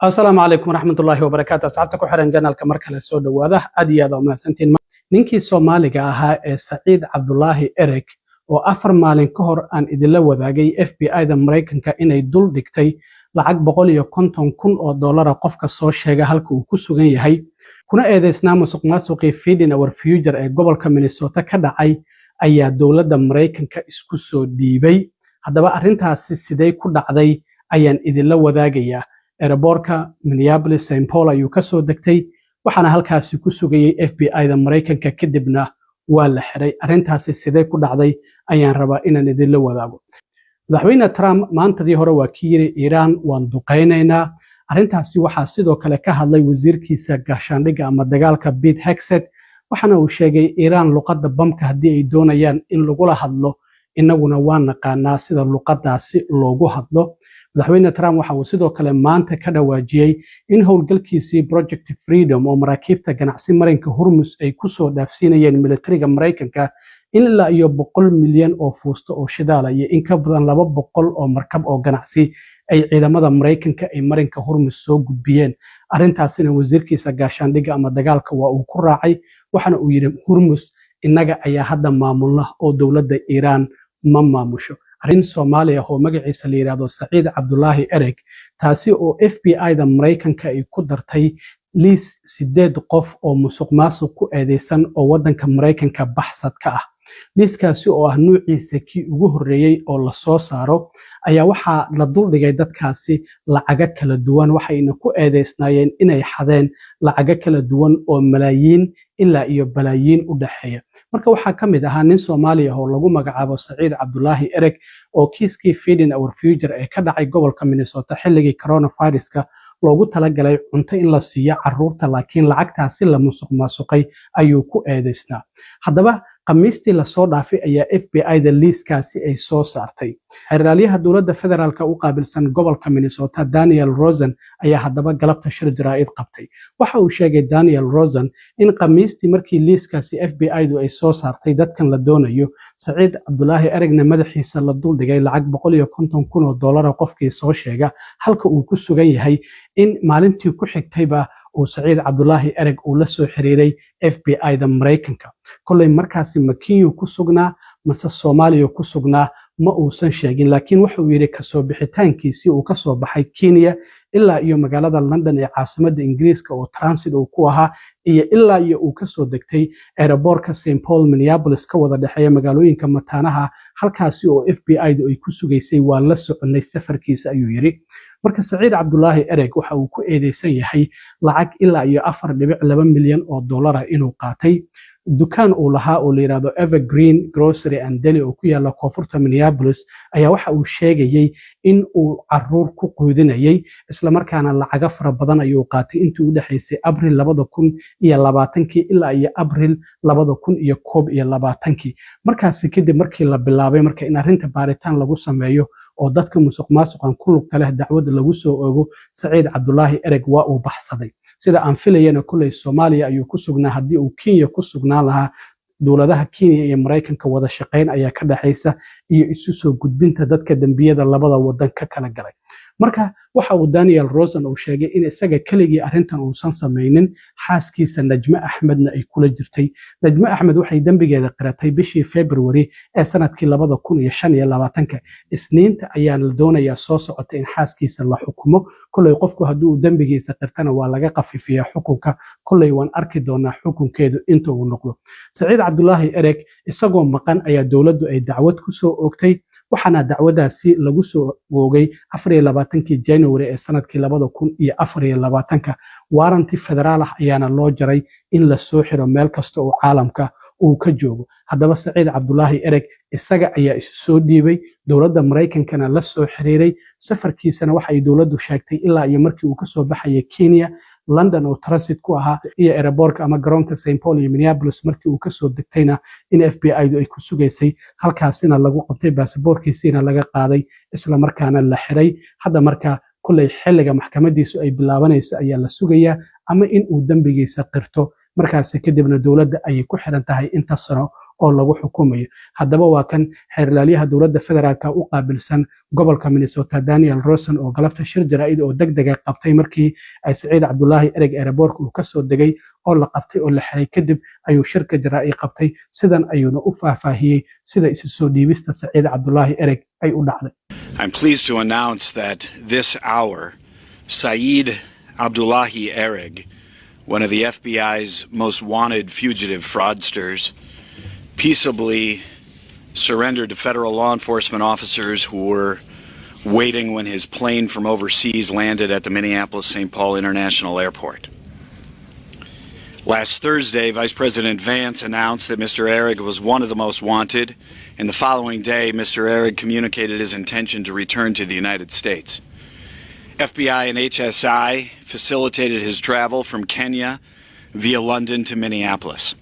السلام عليكم ورحمة الله وبركاته. أصحابتك وحرن جنالك مركلة سود وواضح أدي هذا وما سنتين نينكي سومالي ها سعيد عبد الله إريك وأفر مالين كهر أن إدلة وذاقي FBI دا مريكن كإني دول ديكتي لعق بقولي كنتم كن $1 قفك السوشيغا هالكو كسوغن يهي كنا إذا سنامو سوق ماسوقي فيدين أور فيوجر قبل كمينيسوتا كدعي أي دولة دا مريكن كإسكوسو ديبي هذا بقى أرنتها سيدي كدعي أيان إدلة وذاقيا airportka Minneapolis St Paul ayuu ka soo degtay waxaana halkaasi ku sugayay FBI da Mareykanka kadibna waa la xiray arintaasi sidee ku dhacday ayaan rabaa inaan idin la wadaago madaxweyne Trump maantadii hore waa ka yiri Iran waan duqeynaynaa arintaasi waxaa sidoo kale ka hadlay wasiirkiisa gaashaandhigga ama dagaalka Pete Hegseth waxaana uu sheegay Iran luqadda bamka haddii ay doonayaan in lagula hadlo inaguna waan naqaanaa sida luqaddaasi loogu hadlo madaxweyne Trump waxa uu sidoo kale maanta ka dhawaajiyay in howlgalkiisii Project Freedom oo maraakiibta ganacsi marinka Hormuz ay ku soo dhaafsiinayeen militariga Mareykanka in ilaa iyo 100 milyan oo fuusto oo shidaal iyo in ka badan 200 oo markab oo ganacsi ay ciidamada Mareykanka ay marinka Hormuz soo gudbiyeen arintaasina wasiirkiisa gaashaandhigga ama dagaalka waa uu ku raacay waxaana uu yiri Hormuz inaga ayaa hadda maamulna oo dawladda Iran ma maamusho arin Soomaaliya oo magaciisa la yiraahdo Saciid Cabdullaahi Ereg taasi oo FBI da Mareykanka ay ku dartay liis 8 qof oo musuqmaasuq ku eedeysan oo wadanka Mareykanka baxsad ka ah liiskaasi oo ah nuuciisa kii ugu horeeyay oo la soo saaro ayaa waxa la duldhigay dadkaasi lacaga kala duwan waxayna ku eedeysnaayeen inay xadeen lacaga kala duwan oo malaayiin ilaa iyo balaayiin u dhaxeeya marka waxaa ka mid ahaa nin Soomaaliya oo lagu magacaabo Saciid Cabdullaahi Ereg oo kiiskii Feeding Our Future ee ka dhacay gobolka Minnesota xilligii coronaviruska loogu talagalay cunto in la siiyo carruurta laakiin lacagtaasi la musuqmaasuqay ayuu ku eedeysnaa haddaba qamiistii la soo dhaafay ayaa FBI da liiskaasi ay soo saartay xeraalyaha dawladda federaalka u qaabilsan gobolka Minnesota Daniel Rosen ayaa haddaba galabta shir jaraa'id qabtay waxa uu sheegay Daniel Rosen in qamiistii markii liiskaasi FBI du ay soo saartay dadkan la doonayo Saciid Cabdullaahi Erigna madaxiisa la duldhigay lacag $150,000 qofkii soo sheega halka uu ku sugan yahay in maalintii ku xigtayba uu Saciid Cabdullaahi Ereg uu la soo xiriiray FBI da Mareykanka kulay markaasi Makiyu ku sugnaa mase Soomaaliya ku sugnaa ma uusan sheegin laakiin waxa uu yiri ka soo bixitaankiisii uu ka soo baxay Kenya ilaa iyo magaalada London ee caasimadda Ingiriiska oo transit uu ku ahaa iyo ilaa iyo uu ka soo degtay airportka St Paul Minneapolis ka wada dhaxeeya magaalooyinka mataanaha halkaasi oo FBI du ay ku sugaysay waa la soconay safarkiisa ayuu yiri marka Saciid Cabdullaahi Ereg waxa uu ku eedeysan yahay lacag ilaa iyo 4.2 milyan oo dollar inuu qaatay dukaan uu lahaa oo la yiraahdo Evergreen Grocery and Deli oo ku yaala koonfurta Minneapolis ayaa waxa uu sheegayay in uu carruur ku quudinayay isla markaana lacag fara badan ayuu qaatay intii u dhaxaysay April 2020 ilaa iyo April 2021 markaas kadib markii la bilaabay marka in arinta baaritaan lagu sameeyo oo dadka musuqmaasuqan ku lugta leh dacwad lagu soo oogo Saciid Cabdullaahi Ereg waa uu baxsaday sida aan filayana kulay Soomaaliya ayuu ku sugnaa haddii uu Kenya ku sugnaan lahaa dawladaha Kenya iyo Mareykanka wada shaqeyn ayaa ka dhaxaysa iyo isu soo gudbinta dadka dambiyada labada wadan ka kala galay marka waxa uu Daniel Rosen uu sheegay in isaga kaligii arintan uusan sameeynin xaaskiisa Najma Axmedna ay kula jirtay Najma Axmed waxay dambigeeda qiratay bishii February ee sanadkii 2025 isniinta ayaa la doonayaa soo socotay in xaaskiisa la xukumo kulay qofku hadduu dambigiisa qirtana waa laga qafifiyaa xukunka kulay waan arki doonaa xukunkeedu inta uu noqdo Saciid Cabdullaahi Ereg isagoo maqan ayaa dawladdu ay dacwad ku soo oogtay waxaana dacwadaasi lagu soo oogay 24 January ee sanadkii 2024 waaranti federaal ah ayaana loo jaray in la soo xiro meel kasta oo caalamka uu ka joogo haddaba Saciid Cabdullaahi Ereg isaga ayaa isu soo dhiibay dawladda Mareykankana la soo xiriiray safarkiisana waxay dawladdu sheegtay ilaa iyo markii uu ka soo baxay Kenya London oo transit ku ahaa iyo airportka ama garoonka St Paul iyo Minneapolis markii uu ka soo degtayna in FBI du ay ku sugaysay halkaasina lagu qabtay baasaboorkiisina laga qaaday isla markaana la xiray hadda marka kulay xilliga maxkamadiisu ay bilaabanayso ayaa la sugayaa ama in uu dambigiisa qirto markaas kadibna dawladda ay ku xiran tahay inta sano oo lagu xukumayo. haddaba waa kan xeerlaaliyaha dowladda federaalka u qaabilsan gobolka Minnesota Daniel Rosen oo galabta shir jaraa'id oo degdeg qabtay markii ay Saciid Cabdullaahi Ereg airportka uu ka soo degay oo la qabtay oo la xiray kadib ayuu shirka jaraa'id qabtay sidan ayuuna u faahfaahiyay sida isu soo dhiibista Saciid Cabdullaahi Ereg ay u dhacday. I'm pleased to announce that this hour Saeed Abdullahi Ereg, one of the FBI's most wanted fugitive fraudsters, peaceably surrendered to federal law enforcement officers who were waiting when his plane from overseas landed at the Minneapolis-St. Paul International Airport. Last Thursday, Vice President Vance announced that Mr. Ereg was one of the most wanted, and the following day, Mr. Ereg communicated his intention to return to the United States. FBI and HSI facilitated his travel from Kenya via London to Minneapolis.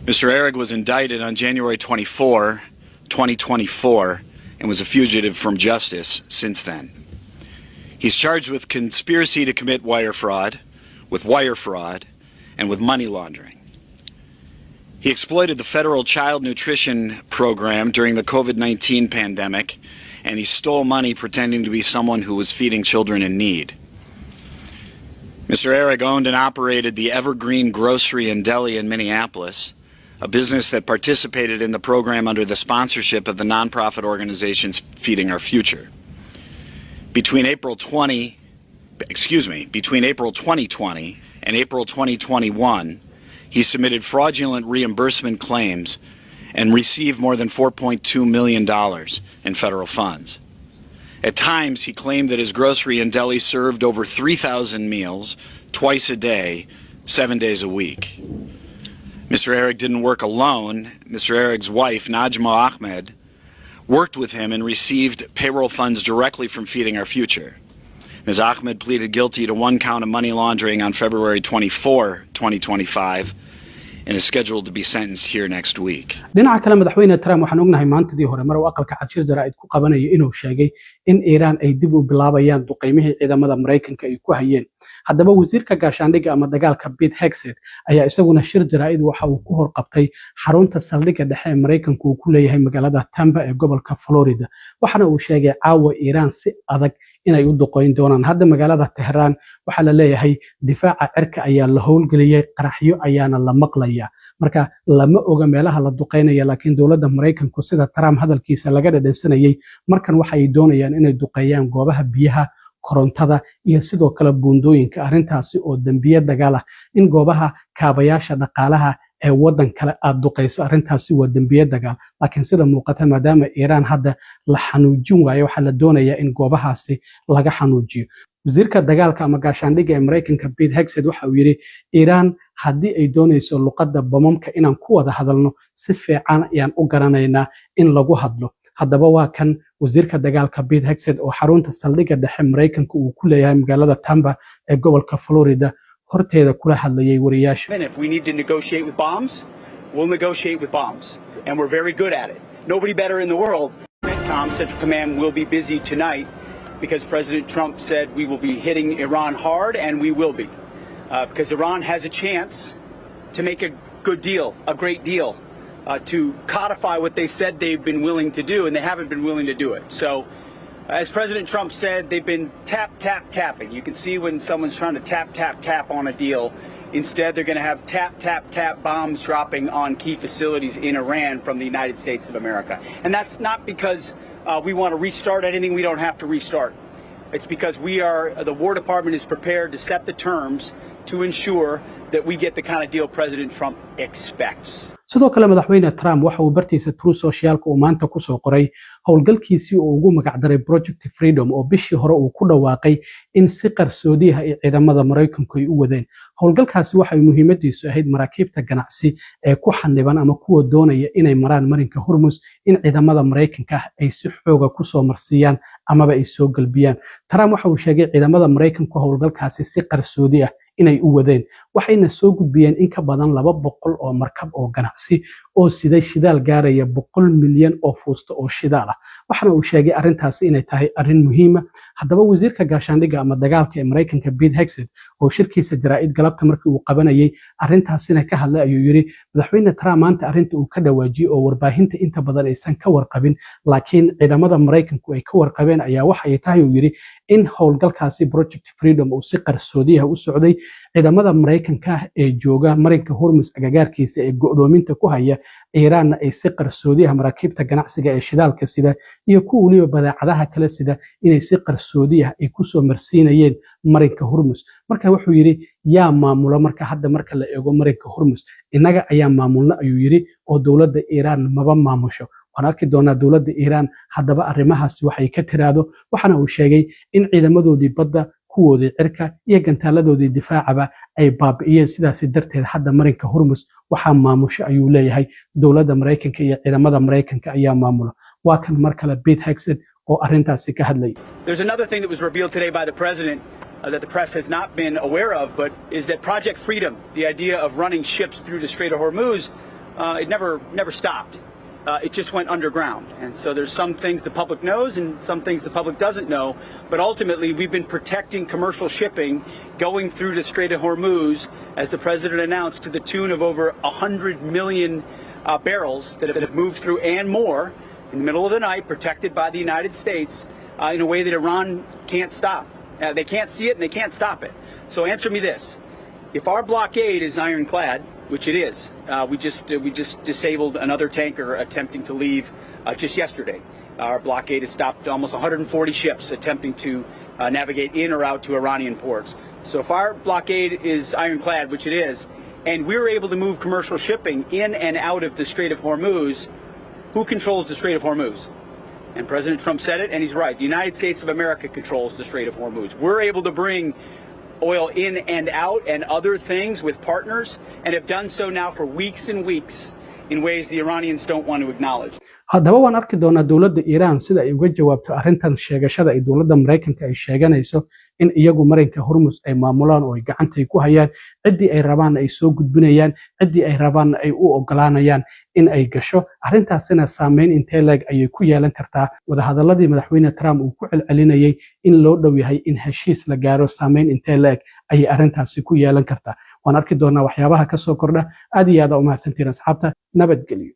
Mr. Ereg was indicted on January 24, 2024, and was a fugitive from justice since then. He's charged with conspiracy to commit wire fraud, and with money laundering. He exploited the federal child nutrition program during the COVID-19 pandemic, and he stole money pretending to be someone who was feeding children in need. Mr. Ereg owned and operated the Evergreen Grocery and Deli in Minneapolis, a business that participated in the program under the sponsorship of the nonprofit organization Feeding Our Future. Between April 2020 and April 2021, he submitted fraudulent reimbursement claims and received more than $4.2 million in federal funds. At times, he claimed that his grocery and deli served over 3,000 meals twice a day, 7 days a week. Mr. Ereg didn't work alone. Mr. Ereg's wife, Najma Ahmed, worked with him and received payroll funds directly from Feeding Our Future. Ms. Ahmed pleaded guilty to 1 count of money laundering on February 24, 2025, and is scheduled to be sentenced here next week. dhinaca kale madaxweyne Trump waxaan ognahay maantadii hore mar uu aqalka xajir jaraa'id ku qabanayay inuu sheegay in Iran ay dib u bilaabayaan duqeymihii ciidamada Mareykanka ay ku hayeen. haddaba wasiirka gaashaandhigga ama dagaalka Pete Hegseth ayaa isaguna shir jaraa'id waxa uu ku horqabtay xarunta saldhigga dhexe ee Mareykanku uu ku leeyahay magaalada Tampa ee gobolka Florida. waxaana uu sheegay caawa Iran si adag inay u duqeyn doonaan. hadda magaalada Tehran waxa la leeyahay difaaca cirka ayaa la howlgeliyay, qaraxyo ayaana la maqlaya. marka lama oga meelaha la duqeynaya, laakiin dowladda Mareykanku sida Trump hadalkiisa laga dhadhansanayay markan waxa ay doonayaan inay duqeeyaan goobaha biyaha, korontada iyo sidoo kale buundooyinka. arrintaasi oo dambiye dagaal ah in goobaha kaabayaasha dhaqaalaha ee wadan kale aad duqeyso, arrintaasi waa dambiye dagaal. laakiin sida muuqata maadaama Iran hadda la xanuujin waayo waxa la doonayaa in goobahaasi laga xanuujiyo. wasiirka dagaalka ama gaashaandhigga ee Mareykanka Pete Hegseth waxa uu yiri Iran haddii ay doonayso luqadda bamamka inaan ku wada hadalno si fiican ayaan u garanaynaa in lagu hadlo. haddaba waa kan wasiirka dagaalka Pete Hegseth oo xarunta saldhigga dhexe Mareykanka uu ku leeyahay magaalada Tampa ee gobolka Florida horteeda kula hadlayay wariyaasha. If we need to negotiate with bombs, we'll negotiate with bombs, and we're very good at it. Nobody better in the world. Central Command will be busy tonight because President Trump said we will be hitting Iran hard, and we will be. Because Iran has a chance to make a good deal, a great deal, to codify what they said they've been willing to do, and they haven't been willing to do it. So, as President Trump said, they've been tapping. You can see when someone's trying to tap on a deal. Instead, they're going to have tap bombs dropping on key facilities in Iran from the United States of America. And that's not because we want to restart anything we don't have to restart. It's because the War Department is prepared to set the terms to ensure that we get the kind of deal President Trump expects. sidoo kale madaxweyne Trump waxa uu bartiisa True Socialka uu maanta ku soo qoray howlgalkiisii uu ugu magac daray Project Freedom oo bishii hore uu ku dhawaaqay in si qarsoodi ah ay ciidamada Mareykanku ay u wadeen. howlgalkaasi waxa ay muhiimadiisu ahayd maraakiibta ganacsi ee ku xaniban ama kuwa doonaya inay maraan marinka Hormuz in ciidamada Mareykanka ay si xooga ku soo marsiyaan amaba ay soo galbiyaan. Trump waxa uu sheegay ciidamada Mareykanku howlgalkaasi si qarsoodi ah inay u wadeen, waxayna soo gudbiyeen in ka badan 200 oo markab oo ganacsi oo siday shidaal gaaraya 100 milyan oo fuusto oo shidaal ah waxana uu sheegay arintaasi inay tahay arin muhiima haddaba wasiirka gaashaandhigga ama dagaalka ee Mareykanka Pete Hegseth oo shirkiisa jaraa'id galabta markii uu qabanayay arintaasina ka hadlay ayuu yiri madaxweyne Trump maanta arinta uu ka dhawaajiyay oo warbaahinta inta badan aysan ka warqabin laakiin ciidamada Mareykanku ay ka warqabeen ayaa waxa ay tahay uu yiri in howlgalkaasi Project Freedom uu si qarsoodi ah u socday ciidamada Mareykanka ee jooga marinka Hormuz agagaarkiisa ee go'doominta ku haya Iran ay si qarsoodi ah maraakiibta ganacsiga ee shidaalka sida iyo kuwa waliba badeecadaha kale sida inay si qarsoodi ah ay ku soo marsiinayeen marinka Hormuz marka wuxuu yiri yaa maamula marka hadda marka la eego marinka Hormuz inaga ayaa maamulna ayuu yiri oo dawladda Iran maba maamusho waxaan arki doonaa dawladda Iran haddaba arrimahaas waxay ka tiraado waxana uu sheegay in ciidamadoodii badda kuwoodii cirka iyo gantaaladoodii difaacaba ay baabi'iyeen sidaas darteed hadda marinka Hormuz waxa maamusho ayuu leeyahay dawladda Mareykanka iyo ciidamada Mareykanka ayaa maamula waa kan mar kale Pete Hegseth oo arintaasi ka hadlay. There's another thing that was revealed today by the president that the press has not been aware of, but is that Project Freedom, the idea of running ships through the Strait of Hormuz, it never stopped. It just went underground. And so there's some things the public knows and some things the public doesn't know. But ultimately, we've been protecting commercial shipping going through the Strait of Hormuz, as the president announced, to the tune of over 100 million barrels that have moved through and more in the middle of the night, protected by the United States in a way that Iran can't stop. They can't see it and they can't stop it. So answer me this. If our blockade is ironclad, which it is, we just disabled another tanker attempting to leave just yesterday. Our blockade has stopped almost 140 ships attempting to navigate in or out to Iranian ports. So if our blockade is ironclad, which it is, and we're able to move commercial shipping in and out of the Strait of Hormuz, who controls the Strait of Hormuz? And President Trump said it, and he's right. The United States of America controls the Strait of Hormuz. We're able to bring oil in and out and other things with partners, and have done so now for weeks and weeks in ways the Iranians don't want to acknowledge. haddaba waan arki doonaa dawladda Iran sida ay uga jawaabto arintan sheegashada ay dawladda Mareykanka ay sheeganayso in iyagu marinka Hormuz ay maamulaan oo ay gacanta ku hayaan cidii ay rabaan ay soo gudbinayaan cidii ay rabaan ay u ogolaanayaan in ay gasho arintaasina saameyn intee leeg ayay ku yeelan kartaa wadahadaladii madaxweyne Trump uu ku celcelinayay in loo dhow yahay in heshiis la gaaro saameyn intee leeg ay arintaasi ku yeelan kartaa waan arki doonaa waxyaabaha ka soo kordha aad iyo aad u mahadsantiin asxaabta nabadgelyo.